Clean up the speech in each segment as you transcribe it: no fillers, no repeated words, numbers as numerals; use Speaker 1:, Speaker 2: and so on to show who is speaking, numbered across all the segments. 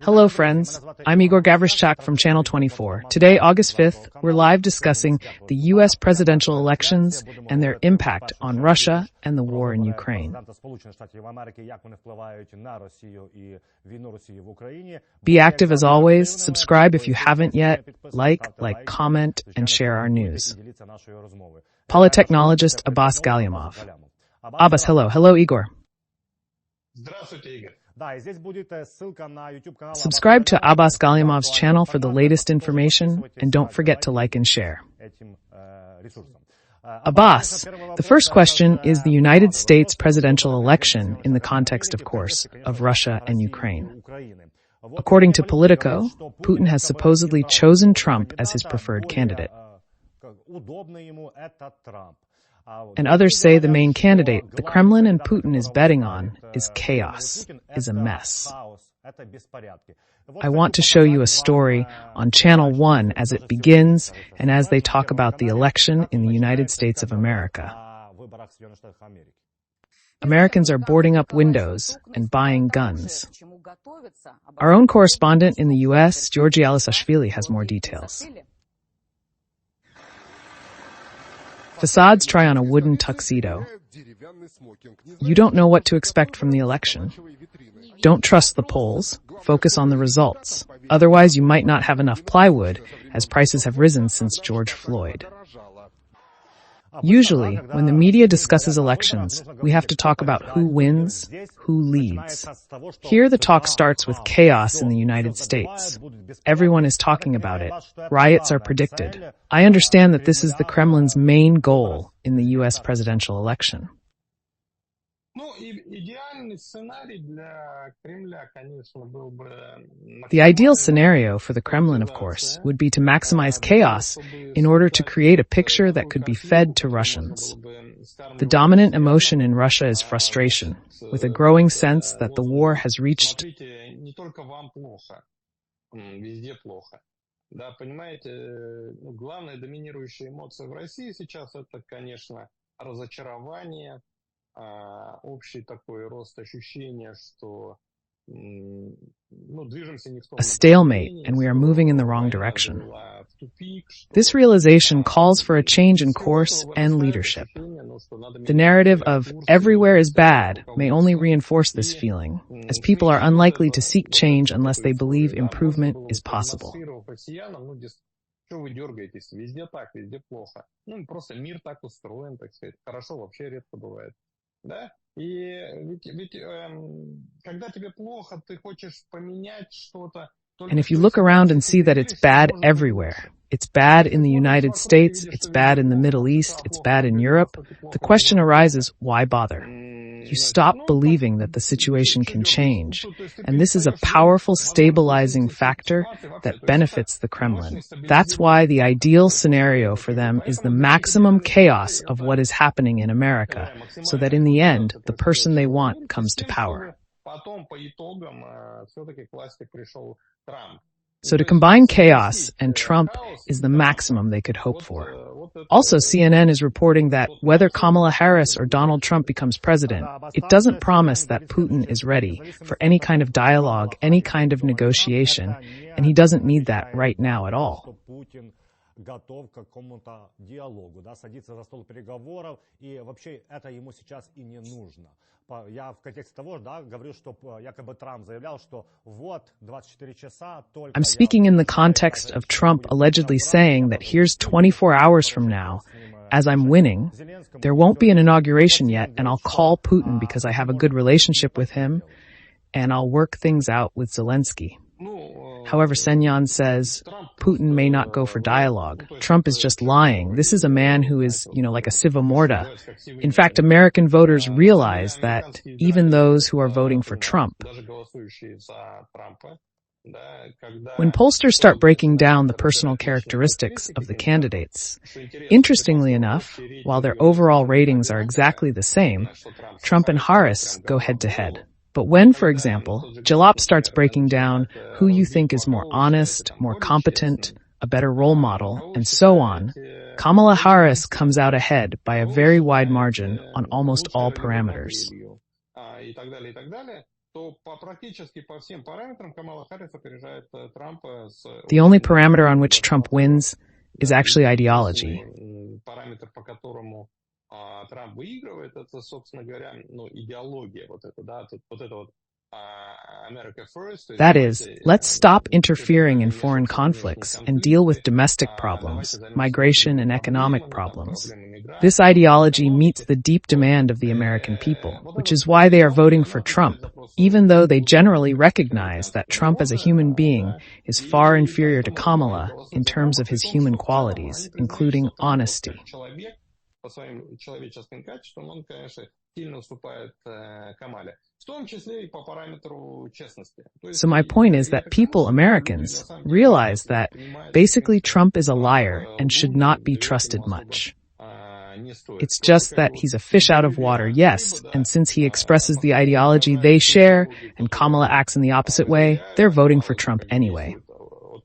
Speaker 1: Hello, friends. I'm Ihor Havryshchak from Channel 24. Today, August 5th, we're live discussing the U.S. presidential elections and their impact on Russia and the war in Ukraine. Be active as always. Subscribe if you haven't yet. Like, comment, and share our news. Politechnologist Abbas Gallyamov. Abbas, hello. Hello, Igor. Subscribe to Abbas Galyamov's channel for the latest information, and don't forget to like and share. Abbas, the first question is the United States presidential election in the context, of course, of Russia and Ukraine. According to Politico, Putin has supposedly chosen Trump as his preferred candidate. And others say the main candidate the Kremlin and Putin is betting on is chaos, is a mess. I want to show you a story on Channel 1 as it begins and as they talk about the election in the United States of America. Americans are boarding up windows and buying guns. Our own correspondent in the U.S., Georgi Alisashvili, has more details. Facades try on a wooden tuxedo. You don't know what to expect from the election. Don't trust the polls. Focus on the results. Otherwise, you might not have enough plywood, as prices have risen since George Floyd. Usually, when the media discusses elections, we have to talk about who wins, who leads. Here the talk starts with chaos in the United States. Everyone is talking about it. Riots are predicted. I understand that this is the Kremlin's main goal in the U.S. presidential election. The ideal scenario for the Kremlin, of course, would be to maximize chaos in order to create a picture that could be fed to Russians. The dominant emotion in Russia is frustration, with a growing sense that the war has reached a stalemate, and we are moving in the wrong direction. This realization calls for a change in course and leadership. The narrative of everywhere is bad may only reinforce this feeling, as people are unlikely to seek change unless they believe improvement is possible. And if you look around and see that it's bad everywhere, it's bad in the United States, it's bad in the Middle East, it's bad in Europe, the question arises, why bother? You stop believing that the situation can change, and this is a powerful stabilizing factor that benefits the Kremlin. That's why the ideal scenario for them is the maximum chaos of what is happening in America, so that in the end, the person they want comes to power. So to combine chaos and Trump is the maximum they could hope for. Also, CNN is reporting that whether Kamala Harris or Donald Trump becomes president, it doesn't promise that Putin is ready for any kind of dialogue, any kind of negotiation, and he doesn't need that right now at all.
Speaker 2: Готов к какому-то диалогу, садиться за стол переговоров, и вообще это ему сейчас и не нужно. Я в контексте того, говорю, что якобы Трамп заявлял, что вот 24 часа только...
Speaker 1: I'm speaking in the context of Trump allegedly saying that here's 24 hours from now, as I'm winning, there won't be an inauguration yet, and I'll call Putin because I have a good relationship with him, and I'll work things out with Zelensky. However, Senyan says Putin may not go for dialogue. Trump is just lying. This is a man who is, like a siva morta. In fact, American voters realize that even those who are voting for Trump. When pollsters start breaking down the personal characteristics of the candidates, interestingly enough, while their overall ratings are exactly the same, Trump and Harris go head-to-head. But when, for example, Jalop starts breaking down who you think is more honest, more competent, a better role model, and so on, Kamala Harris comes out ahead by a very wide margin on almost all parameters. The only parameter on which Trump wins is actually ideology. That is, let's stop interfering in foreign conflicts and deal with domestic problems, migration and economic problems. This ideology meets the deep demand of the American people, which is why they are voting for Trump, even though they generally recognize that Trump as a human being is far inferior to Kamala in terms of his human qualities, including honesty. So my point is that people, Americans, realize that basically Trump is a liar and should not be trusted much. It's just that he's a fish out of water, yes, and since he expresses the ideology they share and Kamala acts in the opposite way, they're voting for Trump anyway.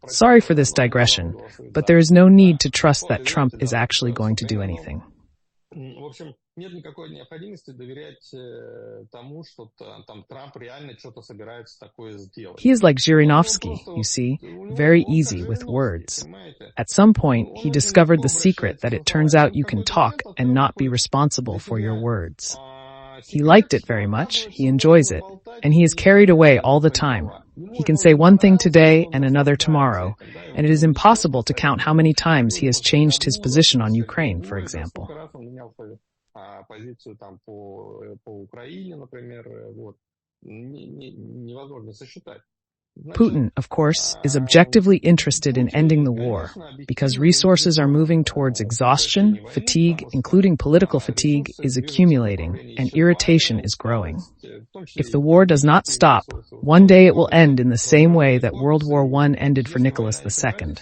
Speaker 1: Sorry for this digression, but there is no need to trust that Trump is actually going to do anything. He is like Zhirinovsky, you see, very easy with words. At some point, he discovered the secret that it turns out you can talk and not be responsible for your words. He liked it very much, he enjoys it, and he is carried away all the time. He can say one thing today and another tomorrow, and it is impossible to count how many times he has changed his position on Ukraine, for example. Putin, of course, is objectively interested in ending the war because resources are moving towards exhaustion, fatigue, including political fatigue, is accumulating, and irritation is growing. If the war does not stop, one day it will end in the same way that World War I ended for Nicholas II.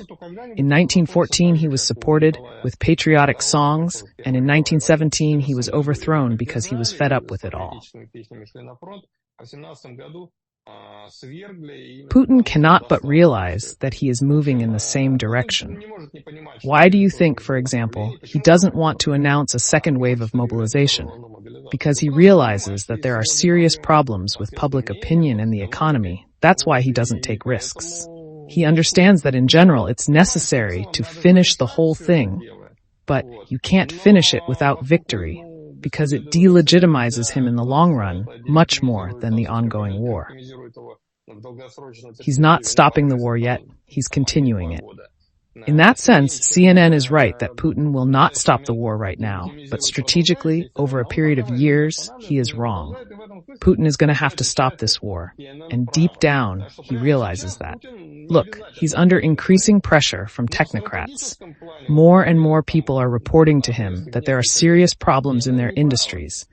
Speaker 1: In 1914, he was supported with patriotic songs, and in 1917, he was overthrown because he was fed up with it all. Putin cannot but realize that he is moving in the same direction. Why do you think, for example, he doesn't want to announce a second wave of mobilization? Because he realizes that there are serious problems with public opinion and the economy. That's why he doesn't take risks. He understands that in general it's necessary to finish the whole thing, but you can't finish it without victory, because it delegitimizes him in the long run much more than the ongoing war. He's not stopping the war yet, he's continuing it. In that sense, CNN is right that Putin will not stop the war right now, but strategically, over a period of years, he is wrong. Putin is going to have to stop this war, and deep down, he realizes that. Look, he's under increasing pressure from technocrats. More and more people are reporting to him that there are serious problems in their industries.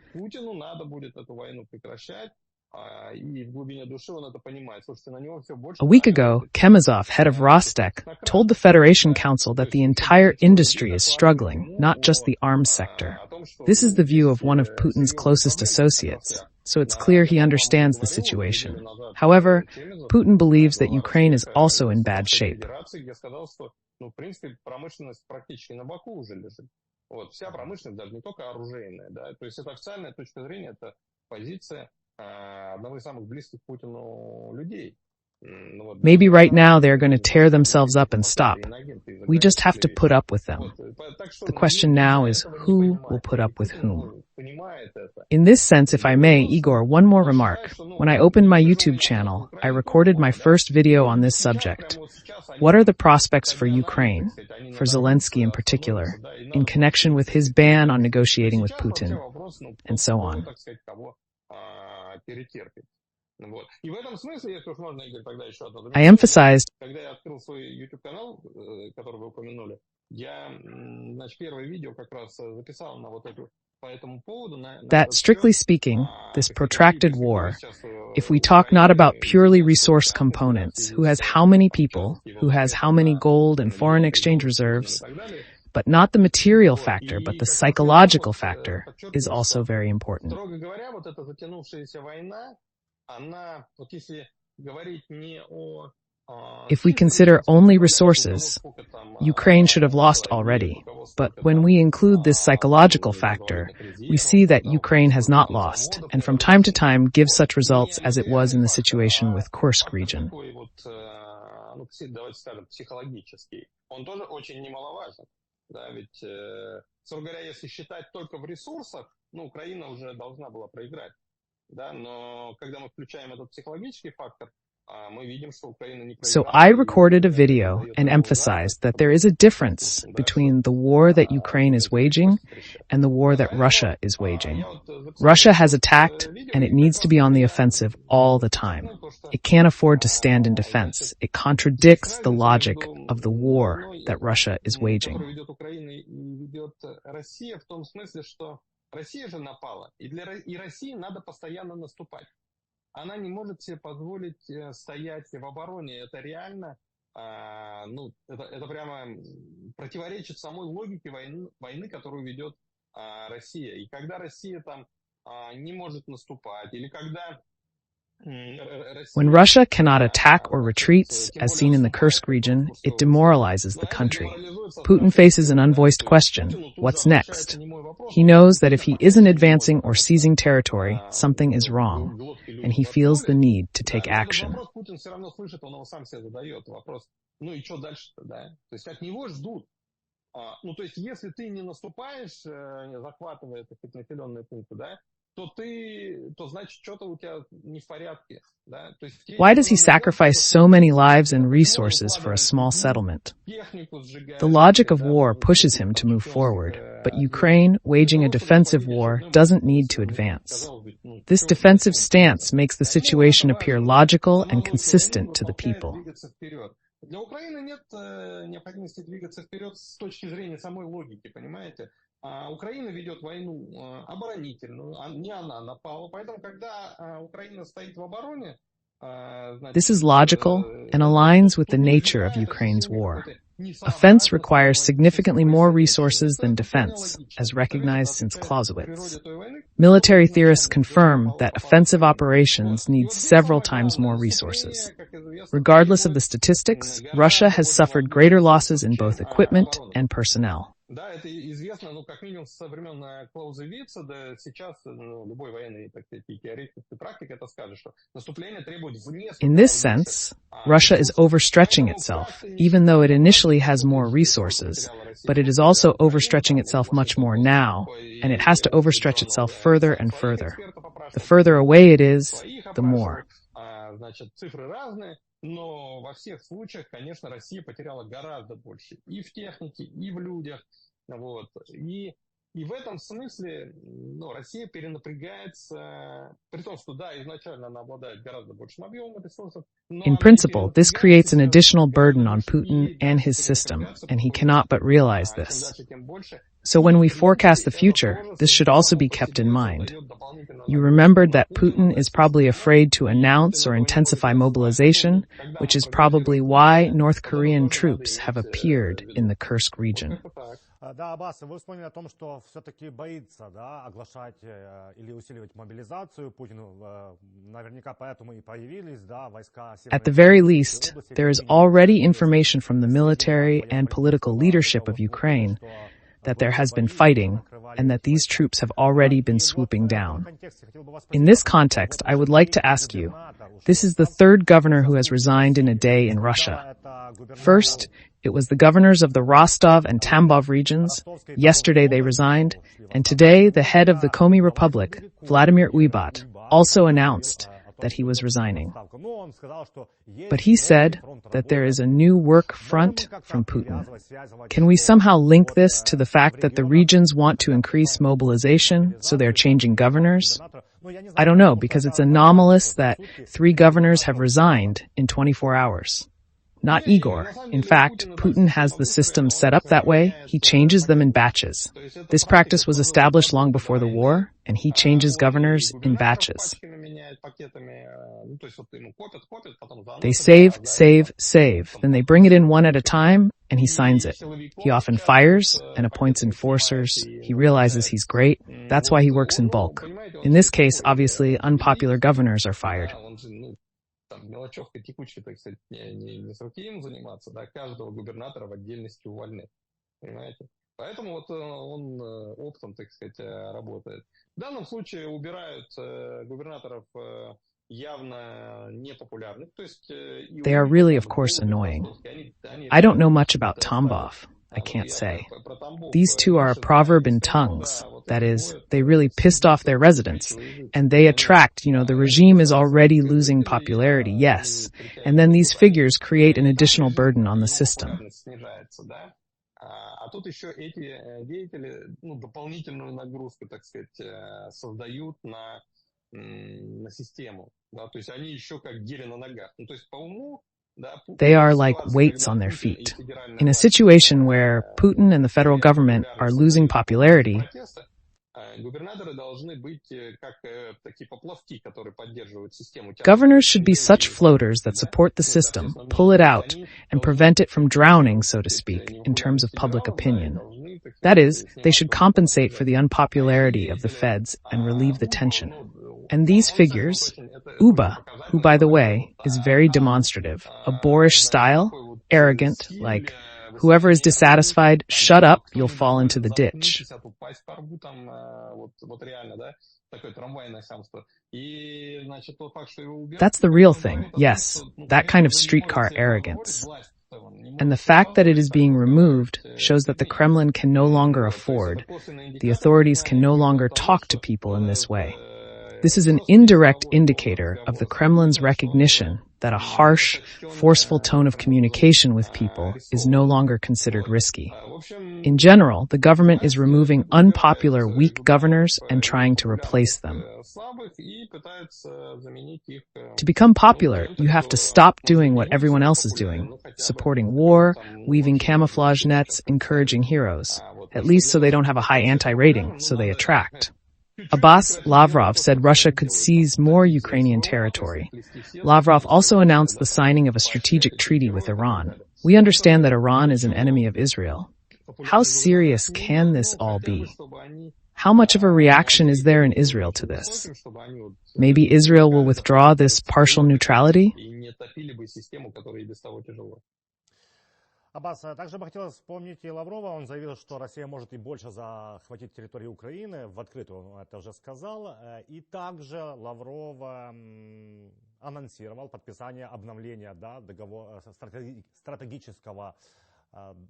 Speaker 1: A week ago, Kemezov, head of Rostec, told the Federation Council that the entire industry is struggling, not just the arms sector. This is the view of one of Putin's closest associates, so it's clear he understands the situation. However, Putin believes that Ukraine is also in bad shape. Maybe right now they're going to tear themselves up and stop. We just have to put up with them. The question now is who will put up with whom? In this sense, if I may, Igor, one more remark. When I opened my YouTube channel, I recorded my first video on this subject. What are the prospects for Ukraine, for Zelensky in particular, in connection with his ban on negotiating with Putin, and so on? I emphasized that, strictly speaking, this protracted war, if we talk not about purely resource components, who has how many people, who has how many gold and foreign exchange reserves, but not the material factor, but the psychological factor, is also very important. If we consider only resources, Ukraine should have lost already. But when we include this psychological factor, we see that Ukraine has not lost, and from time to time gives such results as it was in the situation with Kursk region.
Speaker 3: Да, ведь, собственно говоря, если считать только в ресурсах, Украина уже должна была проиграть, да, но когда мы включаем этот психологический фактор, мы видим, что Украина не проиграла.
Speaker 1: So I recorded a video and emphasized that there is a difference between the war that Ukraine is waging and the war that Russia is waging. Russia has attacked, and it needs to be on the offensive all the time. It can't afford to stand in defense. It contradicts the logic of the war that Russia is waging.
Speaker 3: Россия же напала, и России надо постоянно наступать. Она не может себе позволить стоять в обороне. Это реально, это прямо противоречит самой логике войны, которую ведет Россия. И когда Россия там не может наступать, или когда
Speaker 1: When Russia cannot attack or retreats, as seen in the Kursk region, it demoralizes the country. Putin faces an unvoiced question: what's next? He knows that if he isn't advancing or seizing territory, something is wrong, and he feels the need to take action.
Speaker 3: То есть, если ты не наступаешь, захватывая эти населенные пункты, да, то значит, что-то у тебя не в порядке, да.
Speaker 1: Why does he sacrifice so many lives and resources for a small settlement? The logic of war pushes him to move forward, but Ukraine, waging a defensive war, doesn't need to advance. This defensive stance makes the situation appear logical and consistent to the people.
Speaker 3: Для Украины нет необходимости двигаться вперед с точки зрения самой логики, понимаете? Украина ведет войну оборонительную, не она напала. Поэтому, когда Украина стоит в обороне,
Speaker 1: This is logical and aligns with the nature of Ukraine's war. Offense requires significantly more resources than defense, as recognized since Clausewitz. Military theorists confirm that offensive operations need several times more resources. Regardless of the statistics, Russia has suffered greater losses in both equipment and personnel.
Speaker 3: Да, это известно, как минимум со времен Клаузевица, да сейчас любой военный, так сказать, теоретик и практик это скажет, что наступление требует вне...
Speaker 1: In this sense, Russia is overstretching itself, even though it initially has more resources, but it is also overstretching itself much more now, and it has to overstretch itself further and further. The further away it is, the more.
Speaker 3: Значит, цифры разные, но во всех случаях, конечно, Россия потеряла гораздо больше и в технике, и в людях, вот. И в этом смысле, Россия перенапрягается, при том, что, да, изначально она обладает гораздо большим объемом ресурсов.
Speaker 1: In principle, this creates an additional burden on Putin and his system, and he cannot but realize this. So when we forecast the future, this should also be kept in mind. You remembered that Putin is probably afraid to announce or intensify mobilization, which is probably why North Korean troops have appeared in the Kursk region.
Speaker 2: Да, Аббас, вы вспомнили о том, что все-таки боится, да, оглашать или усиливать мобилизацию. Путин наверняка поэтому и появились, да, войска...
Speaker 1: At the very least, there is already information from the military and political leadership of Ukraine that there has been fighting and that these troops have already been swooping down. In this context, I would like to ask you, this is the third governor who has resigned in a day in Russia. First, it was the governors of the Rostov and Tambov regions. Yesterday they resigned, and today the head of the Komi Republic, Vladimir Uybat, also announced that he was resigning. But he said that there is a new work front from Putin. Can we somehow link this to the fact that the regions want to increase mobilization, so they're changing governors? I don't know, because it's anomalous that 3 governors have resigned in 24 hours. Not Igor. In fact, Putin has the system set up that way. He changes them in batches. This practice was established long before the war, and he changes governors in batches. They save, then they bring it in one at a time, and he signs it. He often fires and appoints enforcers. He realizes he's great. That's why he works in bulk. In this case, obviously, unpopular governors are fired.
Speaker 3: мелочевкой текучей, так сказать, не с руки им заниматься, да, каждого губернатора в отдельности увольнять, понимаете? Поэтому вот он оптом, так сказать, работает. В данном случае убирают губернаторов явно непопулярных, то есть...
Speaker 1: They are really, of course, annoying. I don't know much about Tambov. I can't say. These two are a proverb in tongues. That is, they really pissed off their residents. And they attract, the regime is already losing popularity, yes. And then these figures create an additional burden on the system.
Speaker 3: А тут еще эти деятели, дополнительную нагрузку, так сказать, создают на систему. Да? То есть они еще как гири на ногах. То есть по уму,
Speaker 1: they are like weights on their feet. In a situation where Putin and the federal government are losing popularity, governors should be such floaters that support the system, pull it out, and prevent it from drowning, so to speak, in terms of public opinion. That is, they should compensate for the unpopularity of the feds and relieve the tension. And these figures, Uba, who, by the way, is very demonstrative, a boorish style, arrogant, like, whoever is dissatisfied, shut up, you'll fall into the ditch. That's the real thing, yes, that kind of streetcar arrogance. And the fact that it is being removed shows that the Kremlin can no longer afford, the authorities can no longer talk to people in this way. This is an indirect indicator of the Kremlin's recognition that a harsh, forceful tone of communication with people is no longer considered risky. In general, the government is removing unpopular, weak governors and trying to replace them. To become popular, you have to stop doing what everyone else is doing, supporting war, weaving camouflage nets, encouraging heroes, at least so they don't have a high anti-rating, so they attract. Abbas Lavrov said Russia could seize more Ukrainian territory. Lavrov also announced the signing of a strategic treaty with Iran. We understand that Iran is an enemy of Israel. How serious can this all be? How much of a reaction is there in Israel to this? Maybe Israel will withdraw this partial neutrality?
Speaker 2: Аббас, также бы хотелось вспомнить и Лаврова. Он заявил, что Россия может и больше захватить территорию Украины. В открытую он это уже сказал. И также Лавров анонсировал подписание обновления стратегического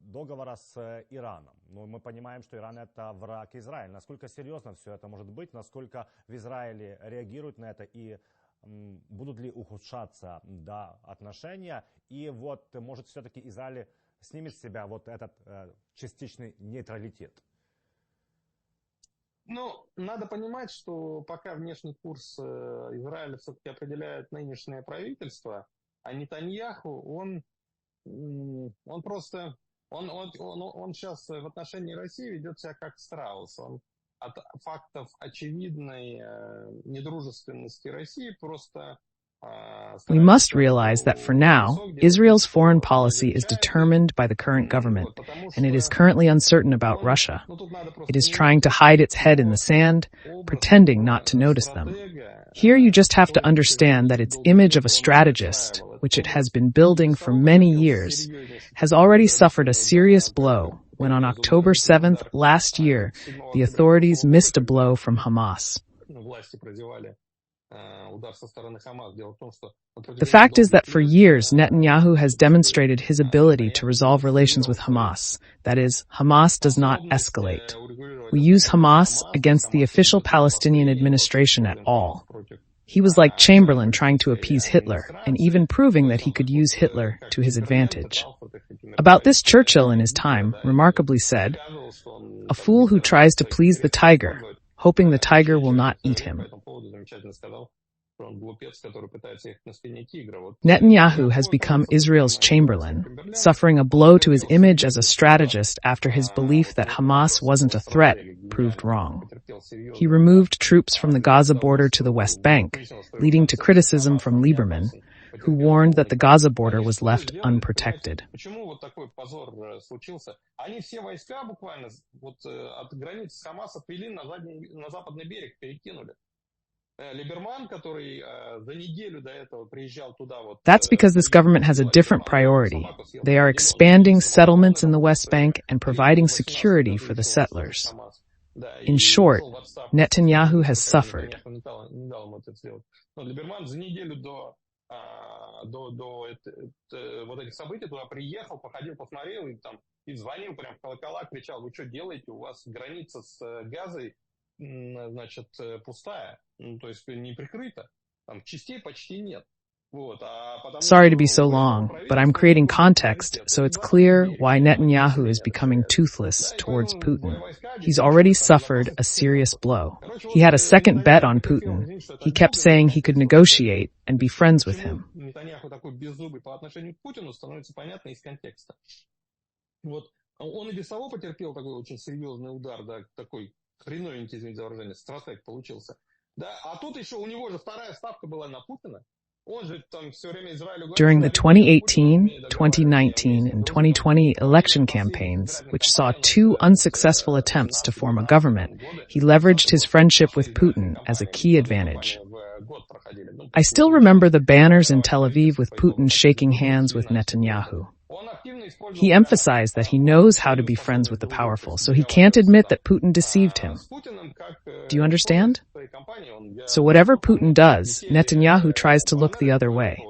Speaker 2: договора с Ираном. Но мы понимаем, что Иран — это враг Израиля. Насколько серьезно все это может быть? Насколько в Израиле реагируют на это? И будут ли ухудшаться отношения? И вот, может, все-таки Израиль снимет с себя вот этот частичный нейтралитет?
Speaker 3: Надо понимать, что пока внешний курс Израиля все-таки определяет нынешнее правительство, а Нетаньяху, он сейчас в отношении России ведет себя как страус. Он от фактов очевидной недружественности России просто...
Speaker 1: We must realize that for now, Israel's foreign policy is determined by the current government, and it is currently uncertain about Russia. It is trying to hide its head in the sand, pretending not to notice them. Here you just have to understand that its image of a strategist, which it has been building for many years, has already suffered a serious blow when on October 7th last year, the authorities missed a blow from Hamas. The fact is that for years, Netanyahu has demonstrated his ability to resolve relations with Hamas. That is, Hamas does not escalate. We use Hamas against the official Palestinian administration at all. He was like Chamberlain trying to appease Hitler, and even proving that he could use Hitler to his advantage. About this, Churchill in his time remarkably said, "A fool who tries to please the tiger, hoping the tiger will not eat him." Netanyahu has become Israel's Chamberlain, suffering a blow to his image as a strategist after his belief that Hamas wasn't a threat proved wrong. He removed troops from the Gaza border to the West Bank, leading to criticism from Lieberman, who warned that the Gaza border was left unprotected. That's because this government has a different priority. They are expanding settlements in the West Bank and providing security for the settlers. In short, Netanyahu has suffered.
Speaker 3: До вот этих событий туда приехал, походил, посмотрел и звонил прям в колокола, кричал: вы что делаете? У вас граница с Газой, значит, пустая, то есть не прикрыта, там частей почти нет.
Speaker 1: Sorry to be so long, but I'm creating context so it's clear why Netanyahu is becoming toothless towards Putin. He's already suffered a serious blow. He had a second bet on Putin. He kept saying he could negotiate and be friends with him.
Speaker 3: Он и без того потерпел такой очень серьезный удар, да, такой хреновенький, извините за выражение, стратег получился. Да, а тут еще у него же вторая ставка была на Путина.
Speaker 1: During the 2018, 2019, and 2020 election campaigns, which saw two unsuccessful attempts to form a government, he leveraged his friendship with Putin as a key advantage. I still remember the banners in Tel Aviv with Putin shaking hands with Netanyahu. He emphasized that he knows how to be friends with the powerful, so he can't admit that Putin deceived him. Do you understand? So whatever Putin does, Netanyahu tries to look the other way.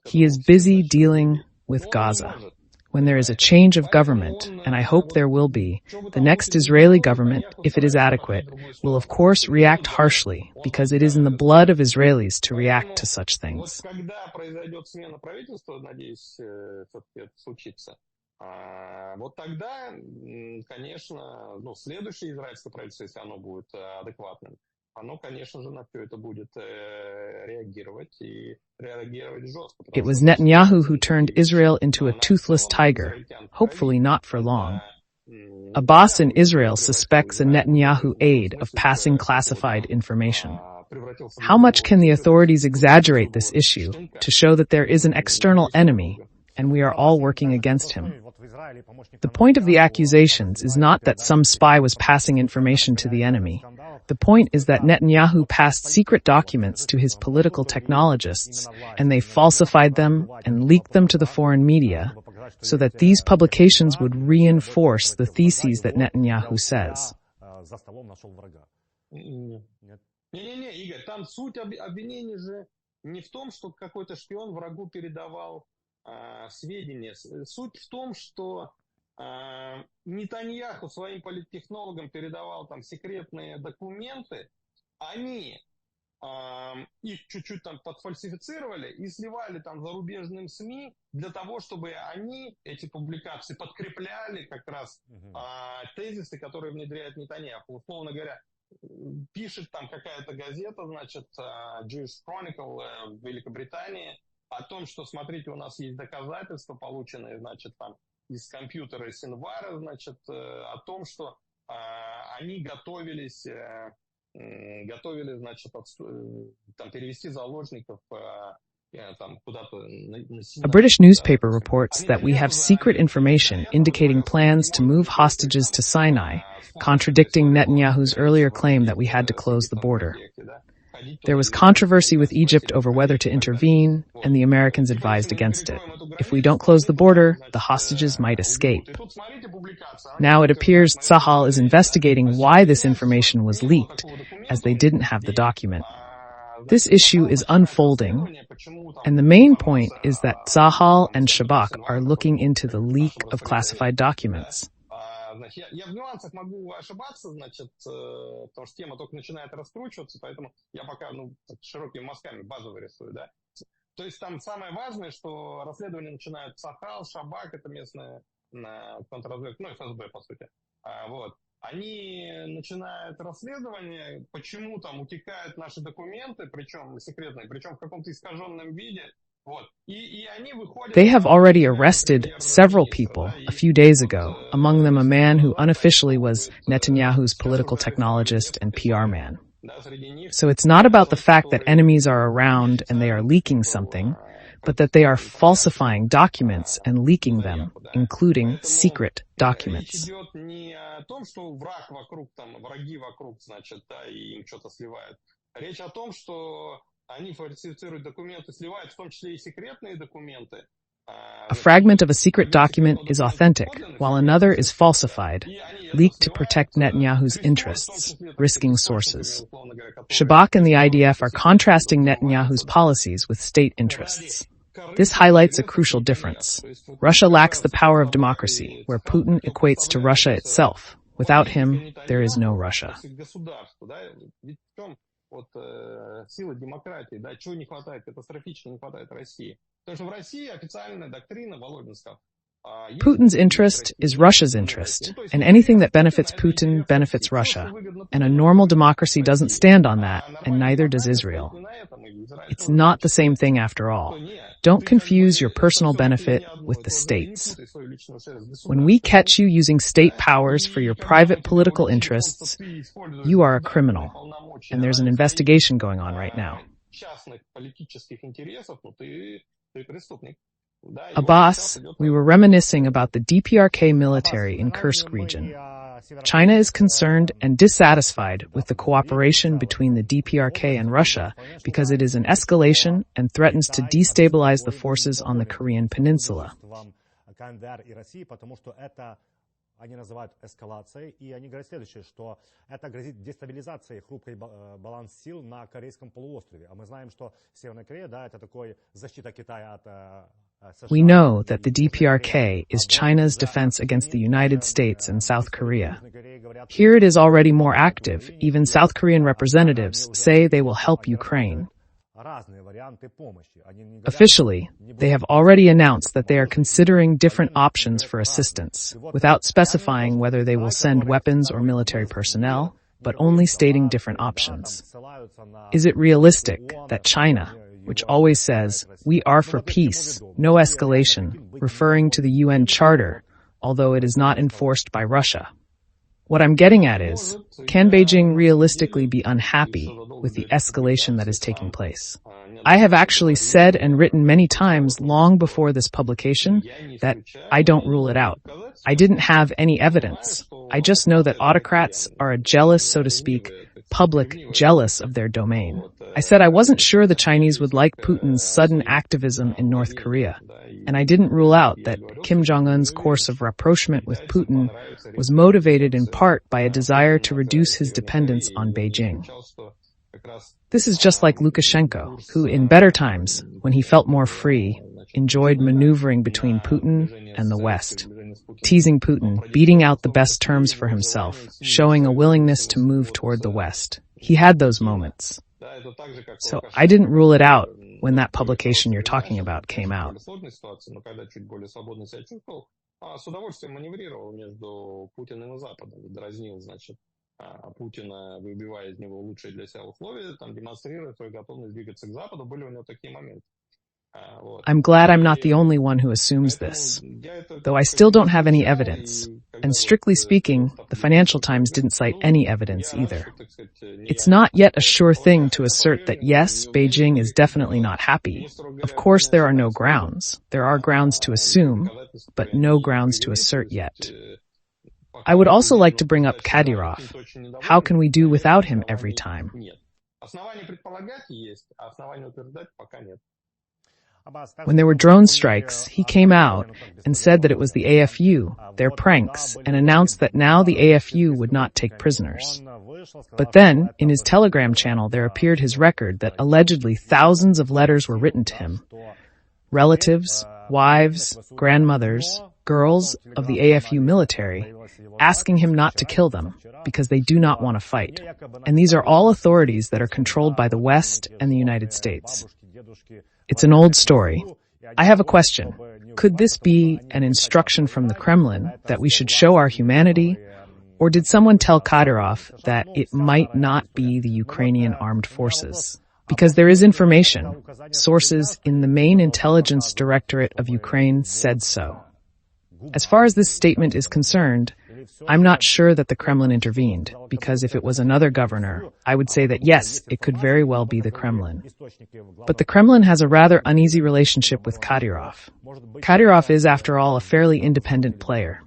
Speaker 1: He is busy dealing with Gaza. When there is a change of government, and I hope there will be, the next Israeli government, if it is adequate, will of course react harshly, because it is in the blood of Israelis to react to such things.
Speaker 3: Вот тогда, конечно, следующее израильское правительство, если оно будет адекватным, оно, конечно же, на все это будет реагировать и реагировать жестко.
Speaker 1: It was Netanyahu who turned Israel into a toothless tiger, hopefully not for long. Abbas in Israel suspects a Netanyahu aide of passing classified information. How much can the authorities exaggerate this issue to show that there is an external enemy and we are all working against him? The point of the accusations is not that some spy was passing information to the enemy. The point is that Netanyahu passed secret documents to his political technologists, and they falsified them and leaked them to the foreign media, so that these publications would reinforce the theses that Netanyahu says.
Speaker 3: Не-не-не, Игорь, там суть обвинений же не в том, что какой-то шпион врагу передавал сведения. Суть в том, что Нетаньяху своим политтехнологам передавал там секретные документы, они их чуть-чуть там подфальсифицировали и сливали там зарубежным СМИ для того, чтобы они эти публикации подкрепляли как раз тезисы, которые внедряет Нетаньяху. Условно говоря, пишет там какая-то газета, значит, Jewish Chronicle в Великобритании, о том, что, смотрите, у нас есть доказательства, полученные, значит, там, из компьютера Синвара, значит, о том, что они готовили, значит, там, перевести заложников там, куда-то на Синай.
Speaker 1: A British newspaper reports that we have secret information indicating plans to move hostages to Sinai, contradicting Netanyahu's earlier claim that we had to close the border. There was controversy with Egypt over whether to intervene, and the Americans advised against it. If we don't close the border, the hostages might escape. Now it appears Tzahal is investigating why this information was leaked, as they didn't have the document. This issue is unfolding, and the main point is that Tzahal and Shabak are looking into the leak of classified documents.
Speaker 3: Я в нюансах могу ошибаться, значит, потому что тема только начинает раскручиваться, поэтому я пока, широкими мазками базово рисую, да. То есть там самое важное, что расследование начинает Цахал, Шабак, это местная контрразведка, ФСБ, по сути. Вот. Они начинают расследование, почему там утекают наши документы, причем секретные, причем в каком-то искаженном виде. They
Speaker 1: have already arrested several people a few days ago, among them a man who unofficially was Netanyahu's political technologist and PR man. So it's not about the fact that enemies are around and they are leaking something, but that they are falsifying documents and leaking them, including secret documents.
Speaker 3: Речь идет не о том, что враг вокруг, там, враги вокруг, значит, да, и им что-то сливают. Речь о том, что они фальсифицируют документы, сливают в том числе и секретные документы.
Speaker 1: A fragment of a secret document is authentic, while another is falsified, leaked to protect Netanyahu's interests, risking sources. Shabak and the IDF are contrasting Netanyahu's policies with state interests. This highlights a crucial difference. Russia lacks the power of democracy, where Putin equates to Russia itself. Without him, there is no Russia.
Speaker 3: Вот сила демократии, да, чего не хватает, катастрофически не хватает России. Потому что в России официальная доктрина Володинского.
Speaker 1: Putin's interest is Russia's interest, and anything that benefits Putin benefits Russia. And a normal democracy doesn't stand on that, and neither does Israel. It's not the same thing after all. Don't confuse your personal benefit with the state's. When we catch you using state powers for your private political interests, you are a criminal, and there's an investigation going on right now. Abbas, we were reminiscing about the DPRK military in Kursk region. China is concerned and dissatisfied with the cooperation between the DPRK and Russia because it is an escalation and threatens to destabilize the forces on the Korean peninsula.
Speaker 2: Они называют эскалацией, и они говорят следующее, что это грозит дестабилизацией хрупкой баланс сил на Корейском полуострове. А мы знаем, что Северная Корея, да, это такой защита Китая от США.
Speaker 1: We know that the DPRK is China's defense against the United States and South Korea. Here it is already more active. Even South Korean representatives say they will help Ukraine. Officially, they have already announced that they are considering different options for assistance, without specifying whether they will send weapons or military personnel, but only stating different options. Is it realistic that China, which always says, "We are for peace, no escalation," referring to the UN Charter, although it is not enforced by Russia? What I'm getting at is, can Beijing realistically be unhappy with the escalation that is taking place? I have actually said and written many times long before this publication that I don't rule it out. I didn't have any evidence. I just know that autocrats are a jealous, so to speak, public jealous of their domain. I said I wasn't sure the Chinese would like Putin's sudden activism in North Korea. And I didn't rule out that Kim Jong-un's course of rapprochement with Putin was motivated in part by a desire to reduce his dependence on Beijing. This is just like Lukashenko, who in better times, when he felt more free, enjoyed maneuvering between Putin and the West, teasing Putin, beating out the best terms for himself, showing a willingness to move toward the West. He had those moments. So I didn't rule it out when that publication you're talking about came out.
Speaker 3: Путина, выбивая из него лучшие для себя условия, там, демонстрируя свою готовность двигаться к Западу, были у него такие моменты.
Speaker 1: I'm glad I'm not the only one who assumes this, though I still don't have any evidence. And strictly speaking, the Financial Times didn't cite any evidence either. It's not yet a sure thing to assert that yes, Beijing is definitely not happy. Of course, there are no grounds. There are grounds to assume, but no grounds to assert yet. I would also like to bring up Kadyrov. How can we do without him every time? When there were drone strikes, he came out and said that it was the AFU, their pranks, and announced that now the AFU would not take prisoners. But then, in his Telegram channel, there appeared his record that allegedly thousands of letters were written to him. Relatives, wives, grandmothers, girls of the AFU military, asking him not to kill them because they do not want to fight. And these are all authorities that are controlled by the West and the United States. It's an old story. I have a question. Could this be an instruction from the Kremlin that we should show our humanity? Or did someone tell Kadyrov that it might not be the Ukrainian armed forces? Because there is information. Sources in the main intelligence directorate of Ukraine said so. As far as this statement is concerned, I'm not sure that the Kremlin intervened, because if it was another governor, I would say that yes, it could very well be the Kremlin. But the Kremlin has a rather uneasy relationship with Kadyrov. Kadyrov is, after all, a fairly independent player.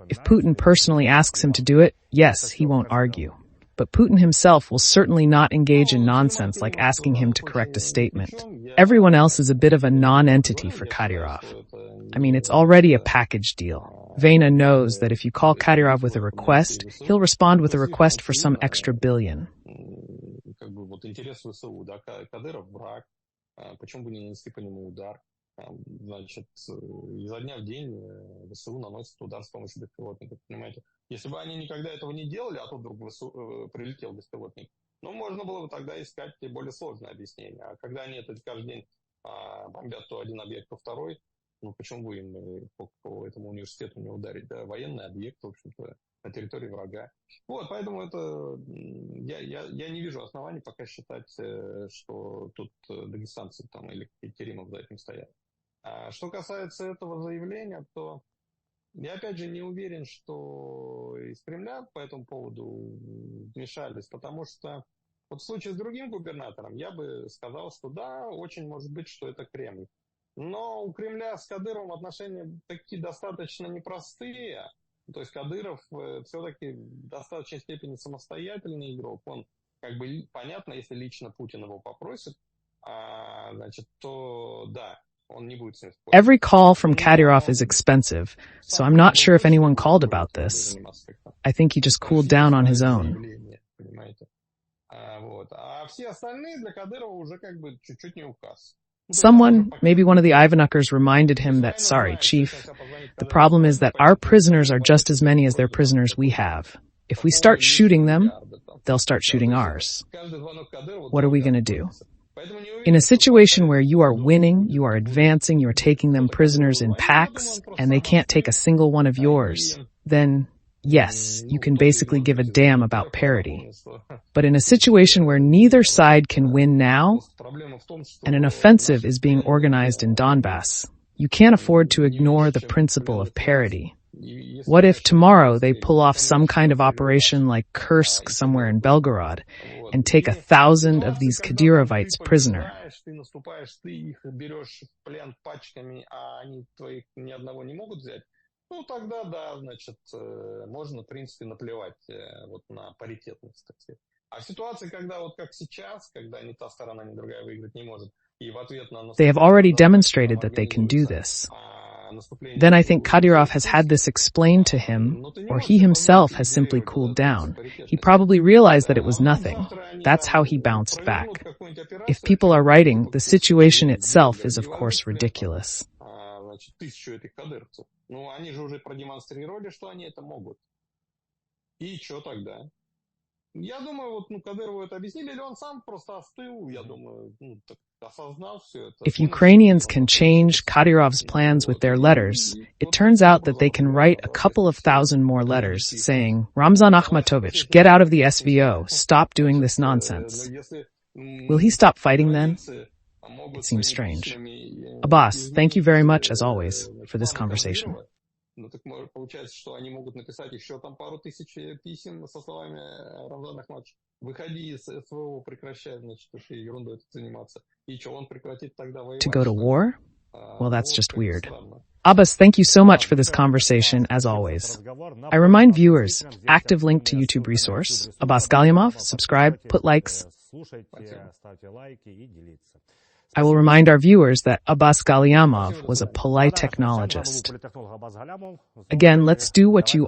Speaker 1: If Putin personally asks him to do it, yes, he won't argue. But Putin himself will certainly not engage in nonsense like asking him to correct a statement. Everyone else is a bit of a non-entity for Kadyrov. I mean, it's already a package deal. Vena knows that if you call Kadyrov with a request, he'll respond with a request for some extra billion.
Speaker 3: Значит, изо дня в день ВСУ наносит удар с помощью беспилотников, понимаете? Если бы они никогда этого не делали, а тут вдруг прилетел беспилотник, ну, можно было бы тогда искать более сложное объяснение. А когда они это каждый день бомбят то один объект, то второй, ну, почему бы им по этому университету не ударить? Да, военный объект, в общем-то, на территории врага. Вот, поэтому это я не вижу оснований пока считать, что тут дагестанцы там или Керимов за этим стоят. Что касается этого заявления, то я опять же не уверен, что из Кремля по этому поводу вмешались, потому что вот в случае с другим губернатором я бы сказал, что да, очень может быть, что это Кремль. Но у Кремля с Кадыровым отношения такие достаточно непростые. То есть Кадыров все-таки в достаточной степени самостоятельный игрок. Он, как бы, понятно, если лично Путин его попросит, значит, то да, он не будет с ним спорить.
Speaker 1: Every call from Kadyrov is expensive, so I'm not sure if anyone called about this. I think he just cooled down on his own.
Speaker 3: А все остальные для Кадырова уже как бы чуть-чуть не указ.
Speaker 1: Someone, maybe one of the Ivanuckers, reminded him that, sorry, Chief, the problem is that our prisoners are just as many as their prisoners we have. If we start shooting them, they'll start shooting ours. What are we going to do? In a situation where you are winning, you are advancing, you are taking them prisoners in packs, and they can't take a single one of yours, then yes, you can basically give a damn about parity. But in a situation where neither side can win now, and an offensive is being organized in Donbass, you can't afford to ignore the principle of parity. What if tomorrow they pull off some kind of operation like Kursk somewhere in Belgorod and take 1,000 of these Kadyrovites prisoner?
Speaker 3: Ну, тогда, да, значит, можно, в принципе, наплевать вот на паритетность, так сказать. А в ситуации, когда вот как сейчас, когда ни та сторона, ни другая выиграть не может, и в ответ на...
Speaker 1: They have already demonstrated that they can do this. Then I think Kadyrov has had this explained to him, or he himself has simply cooled down. He probably realized that it was nothing. That's how he bounced back. If people are writing, the situation itself is of course ridiculous.
Speaker 3: Значит, 1000 этих кадыровцев. Ну, они же уже продемонстрировали, что они это могут. И что тогда? Я думаю, вот, Кадырову это объяснили, или он сам просто остыл, я думаю, так осознал все это.
Speaker 1: If Ukrainians can change Kadyrov's plans with their letters, it turns out that they can write a couple of thousand more letters saying, Ramzan Akhmatovich, get out of the SVO, stop doing this nonsense. Will he stop fighting then? It seems strange. Abbas, thank you very much, as always, for this conversation.
Speaker 3: Ну, так получается, что они могут написать еще там пару тысяч писем со словами Рамзан Ахматович, выходи из СВО, прекращай, значит, уж и ерундой заниматься. И что, он прекратит тогда воевать?
Speaker 1: To go to war? Well, that's just weird. Abbas, thank you so much for this conversation, as always. I remind viewers, active link to YouTube resource, Abbas Gallyamov, subscribe, put likes. I will remind our viewers that Abbas Gallyamov was a polite technologist. Again, let's do what you